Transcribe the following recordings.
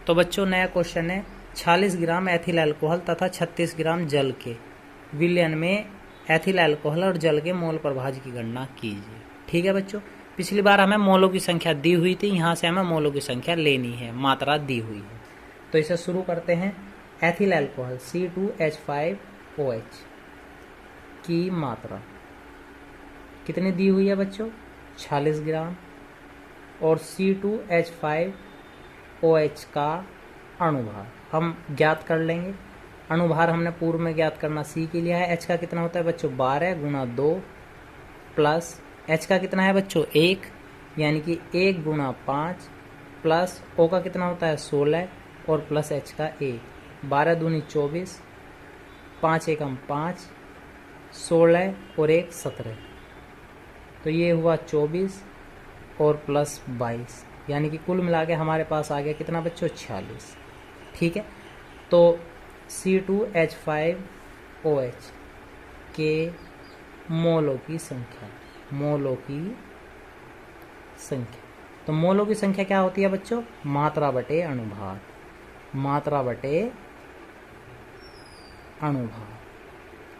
तो बच्चों नया क्वेश्चन है 46 ग्राम एथिल अल्कोहल तथा 36 ग्राम जल के विलयन में एथिल अल्कोहल और जल के मोल प्रभाज की गणना कीजिए। ठीक है बच्चों, पिछली बार हमें मोलों की संख्या दी हुई थी, यहाँ से हमें मोलों की संख्या लेनी है, मात्रा दी हुई है। तो इसे शुरू करते हैं। एथिल अल्कोहल C2H5OH की मात्रा कितनी दी हुई है बच्चों? 46 ग्राम। और C2H5OH का अणुभार हम ज्ञात कर लेंगे। अणुभार हमने पूर्व में ज्ञात करना सीख लिया है। H का कितना होता है बच्चों? 12 गुणा 2 प्लस H का कितना है बच्चों? 1, यानी कि 1 गुणा 5 प्लस O का कितना होता है? 16 और प्लस H का 1। 12 दूनी 24, 5 एकम 5, 16 और 1 17। तो ये हुआ 24 और प्लस 22, यानी कि कुल मिला के हमारे पास आ गया कितना बच्चों? 46। ठीक है, तो C2H5OH के मोलों की संख्या, तो मोलों की संख्या क्या होती है बच्चों? मात्रा बटे अणुभार, मात्रा बटे अणुभार।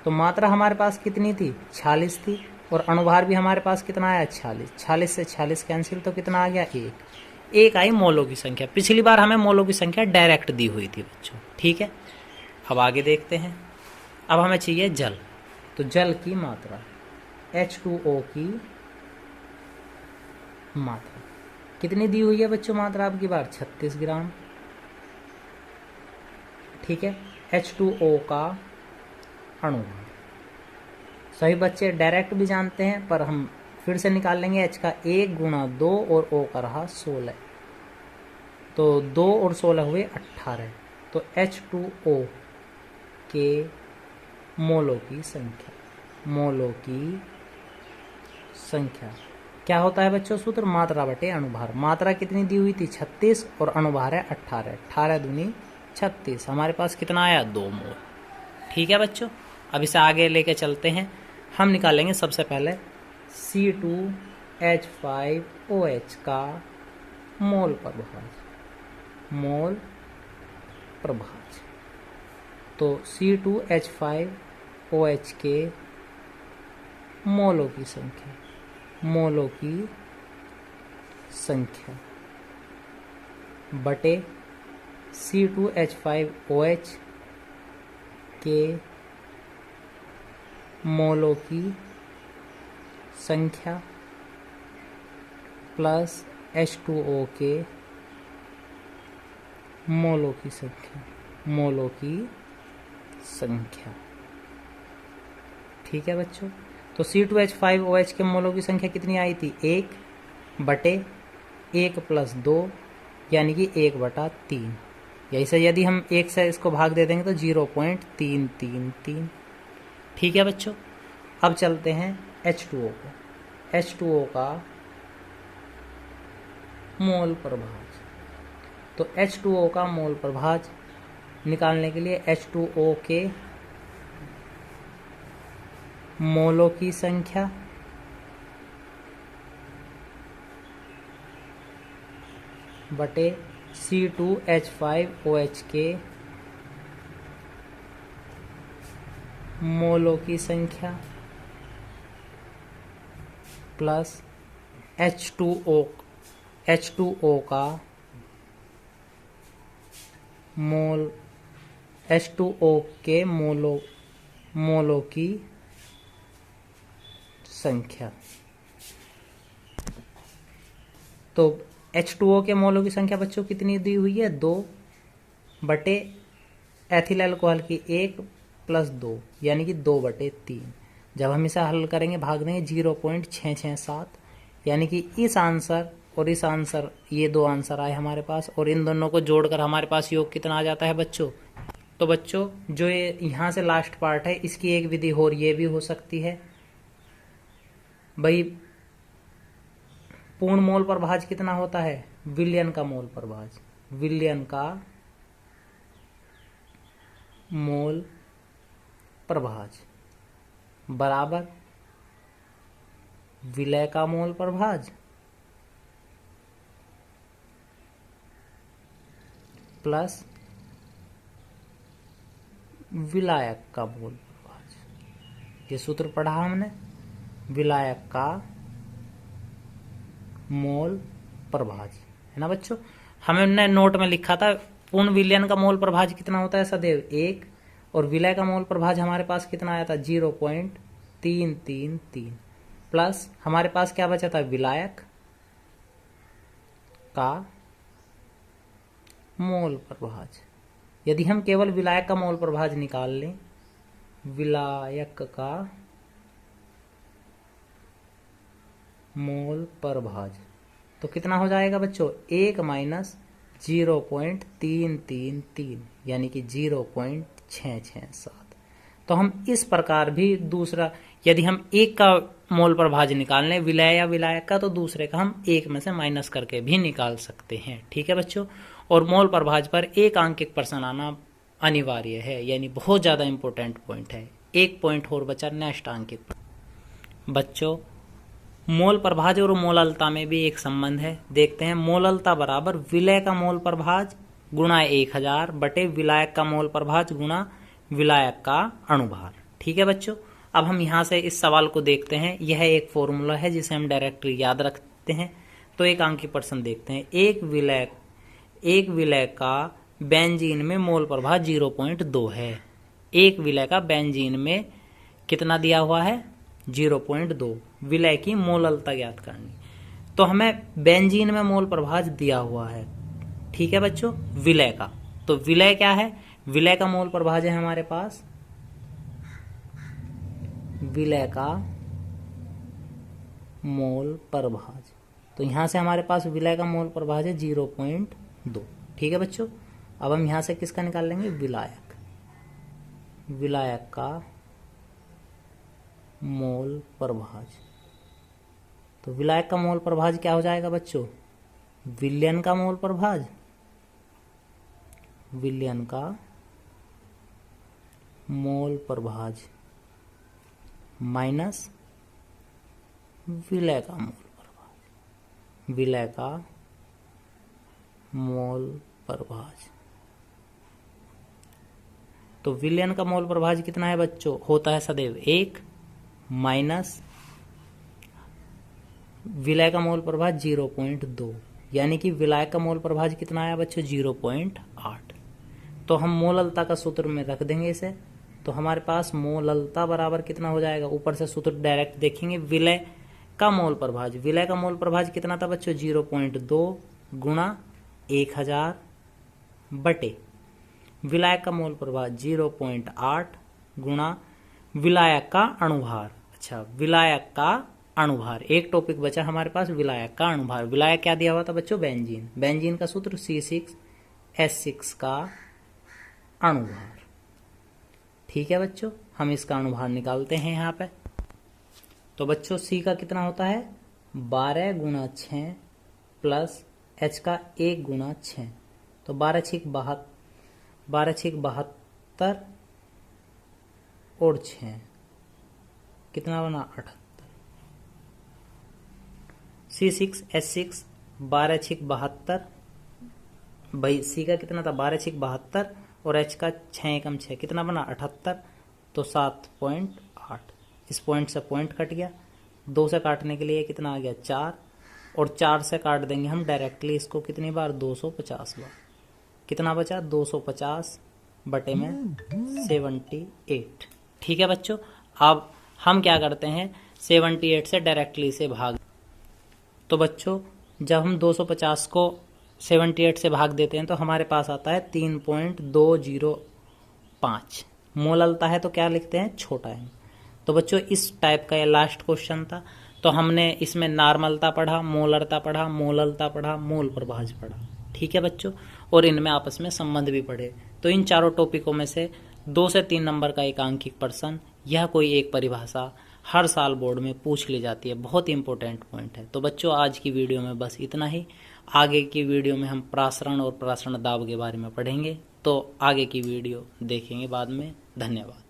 तो मात्रा हमारे पास कितनी थी? 46 थी, और अणुभार भी हमारे पास कितना आया? 46। 46 से 46 कैंसिल, तो कितना आ गया? 1 आई मोलों की संख्या। पिछली बार हमें मोलों की संख्या डायरेक्ट दी हुई थी बच्चों। ठीक है, अब आगे देखते हैं। अब हमें चाहिए जल। तो जल की मात्रा, H2O की मात्रा कितनी दी हुई है बच्चों? मात्रा आपकी बार 36 ग्राम। ठीक है, H2O का अणुभार सभी बच्चे डायरेक्ट भी जानते हैं, पर हम फिर से निकाल लेंगे। H का 1 गुणा 2 और O का रहा 16, तो 2 और 16 हुए 18। तो H2O के मोलों की संख्या क्या होता है बच्चों? सूत्र मात्रा बटे अणुभार। मात्रा कितनी दी हुई थी? 36 और अणुभार है 18। 18 दूनी 36, हमारे पास कितना आया? 2 मोल। ठीक है बच्चों, अब इसे आगे लेके चलते हैं। हम निकालेंगे सबसे पहले C2H5OH का मोल प्रभाज। तो C2H5OH के मोलों की संख्या बटे C2H5OH के मोलों की संख्या प्लस H2O के मोलों की संख्या। ठीक है बच्चों, तो C2H5OH के मोलों की संख्या कितनी आई थी? 1 बटे 1 प्लस 2, यानी कि 1/3। यही से यदि हम 1 से इसको भाग दे देंगे तो 0.333। ठीक है बच्चों, अब चलते हैं H2O को। H2O का मोल प्रभाज। तो H2O का मोल प्रभाज निकालने के लिए H2O के मोलों की संख्या बटे C2H5OH के मोलों की संख्या प्लस H2O का मोल, H2O के मोलों की संख्या। तो H2O के मोलों की संख्या बच्चों कितनी दी हुई है? 2 बटे एथिल अल्कोहल की 1 प्लस 2, यानी कि 2/3। जब हम इसे हल करेंगे भाग देंगे 0.667, यानी कि इस आंसर और इस आंसर, ये 2 आंसर आए हमारे पास, और इन दोनों को जोड़कर हमारे पास योग कितना आ जाता है बच्चों? तो बच्चों जो ये यहाँ से लास्ट पार्ट है, इसकी एक विधि और ये भी हो सकती है भाई। पूर्ण मोल प्रभाज कितना होता है? विलयन का मोल प्रभाज, विलयन का मोल प्रभाज बराबर विलय का मोल प्रभाज प्लस विलायक का मोल प्रभाज। ये सूत्र पढ़ा हमने, विलायक का मोल प्रभाज, है ना बच्चों। हमने नोट में लिखा था पूर्ण विलयन का मोल प्रभाज कितना होता है सदैव 1, और विलय का मोल प्रभाज हमारे पास कितना आया था 0.333, प्लस हमारे पास क्या बचा था विलायक का मोल प्रभाज। यदि हम केवल विलायक का मोल प्रभाज निकाल लें, विलायक का मोल प्रभाज, तो कितना हो जाएगा बच्चों 1 माइनस 0.333 यानी कि 0.667। तो हम इस प्रकार भी दूसरा, यदि हम एक का मोल प्रभाज निकाल लें विलय या विलायक का, तो दूसरे का हम एक में से माइनस करके भी निकाल सकते हैं। ठीक है बच्चों, और मोल प्रभाज पर एक आंकिक प्रश्न आना अनिवार्य है, यानी बहुत ज़्यादा इंपॉर्टेंट पॉइंट है। एक पॉइंट और बचा नेक्स्ट आंकिक बच्चों। मोल प्रभाज और मोललता में भी एक संबंध है, देखते हैं। मोललता बराबर विलय का मोल प्रभाज गुणा 1000 बटे विलायक का मोल प्रभाज गुणा विलायक का अणुभार। ठीक है बच्चों, अब हम यहाँ से इस सवाल को देखते हैं। यह एक फॉर्मूला है जिसे हम डायरेक्टली याद रखते हैं। तो एक आंकिक प्रश्न देखते हैं। एक विलय का बेंजीन में मोल प्रभाज 0.2 है। एक विलय का बेंजीन में कितना दिया हुआ है 0.2। विलय की मोललता ज्ञात करनी, तो हमें बेंजीन में मोल प्रभाज दिया हुआ है। ठीक है बच्चों, विलय का, तो विलय क्या है, विलय का मोल प्रभाज है हमारे पास, विलय का मोल प्रभाज, तो यहां से हमारे पास विलय का मोल प्रभाज है 0.2। ठीक है बच्चों, अब हम यहां से किसका निकाल लेंगे विलायक, विलायक का मोल प्रभाज। तो विलायक का मोल प्रभाज क्या हो जाएगा बच्चों, विलयन का मोल प्रभाज, विलयन का मोल प्रभाज माइनस विलय का मोल प्रभाज, विलय का मोल प्रभाज। तो विलयन का मोल प्रभाज कितना है बच्चों, होता है सदैव 1 माइनस विलय का मोल प्रभाज 0.2, यानी कि विलायक का मोल प्रभाज कितना आया बच्चों 0.8। तो हम मोललता का सूत्र में रख देंगे इसे, तो हमारे पास मोललता बराबर कितना हो जाएगा, ऊपर से सूत्र डायरेक्ट देखेंगे, विलय का मोल प्रभाज, विलय का मोल प्रभाज कितना था बच्चों 0.2 गुणा 1000 बटे विलायक का मोल प्रभाज 0.8 गुणा विलायक का अणुभार। अच्छा, विलायक का अणुभार, एक टॉपिक बचा हमारे पास विलायक का अणुभार। विलायक क्या दिया हुआ था बच्चों, बेंजीन, बेंजीन का सूत्र C6H6 का अणुभार। ठीक है बच्चों, हम इसका अणुभार निकालते हैं यहाँ पे। तो बच्चों C का कितना होता है 12 गुणा 6 प्लस H का 1 गुणा 6, तो 12 छीक 72 और 6 कितना बना 78। C6H6 12 छीक 72, भाई C का कितना था 12 छीक 72 और H का 6 एकम 6 कितना बना 78, तो 7.8। इस पॉइंट से पॉइंट कट गया, 2 से काटने के लिए कितना आ गया 4, और 4 से काट देंगे हम डायरेक्टली इसको कितनी बार 250 बार, कितना बचा 250 बटे में 78। ठीक है बच्चों, अब हम क्या करते हैं 78 से डायरेक्टली से भाग, तो बच्चों जब हम 250 को 78 से भाग देते हैं तो हमारे पास आता है 3.205। मोललता है तो क्या लिखते हैं छोटा है। तो बच्चों इस टाइप का ये लास्ट क्वेश्चन था। तो हमने इसमें नॉर्मलता पढ़ा, मोलरता पढ़ा, मोललता पढ़ा, मोल प्रभाज पढ़ा। ठीक है बच्चों, और इनमें आपस में संबंध भी पढ़े। तो इन चारों टॉपिकों में से 2 से 3 नंबर का एक आंकिक प्रश्न, यह कोई एक परिभाषा हर साल बोर्ड में पूछ ली जाती है, बहुत इंपॉर्टेंट पॉइंट है। तो बच्चों आज की वीडियो में बस इतना ही। आगे की वीडियो में हम प्रासरण और प्रासरण दाब के बारे में पढ़ेंगे, तो आगे की वीडियो देखेंगे बाद में। धन्यवाद।